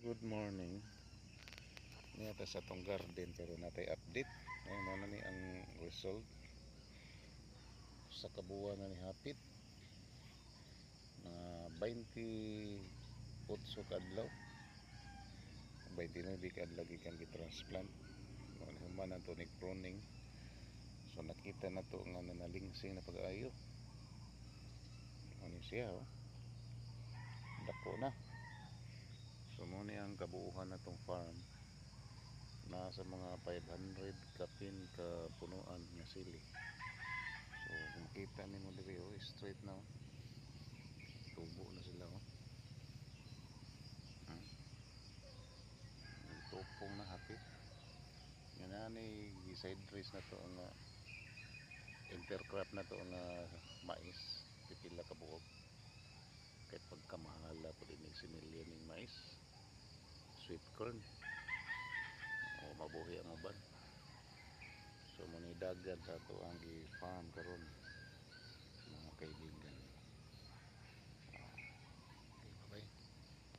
good morning. Niyata sa tong garden pero natay update. Ngayon na ni ang result sa kabuuan na ni hapit na 20 putso kadlaw. 29 kadlaw gikan gi-transplant. Mo human nato ni pruning. So nakita na to nga nalingsing na pag-ayo. Ano siya oh. Dako na. So muna ang kabuuhan na tong farm, nasa mga 500 kapin ka punuan nga sili. So makita nimo diri oh, straight na oh. Tubo na sila oh. Tupong na hapit. Yan na ni side race na to ang intercrop na to ang mais, pipila ka buok. Kahit pagkamahala po din yung sinilya ng mais, sweet corn o mabuhi ang uban. So manidagan sa ito ang i-farm karon mga kaibigan.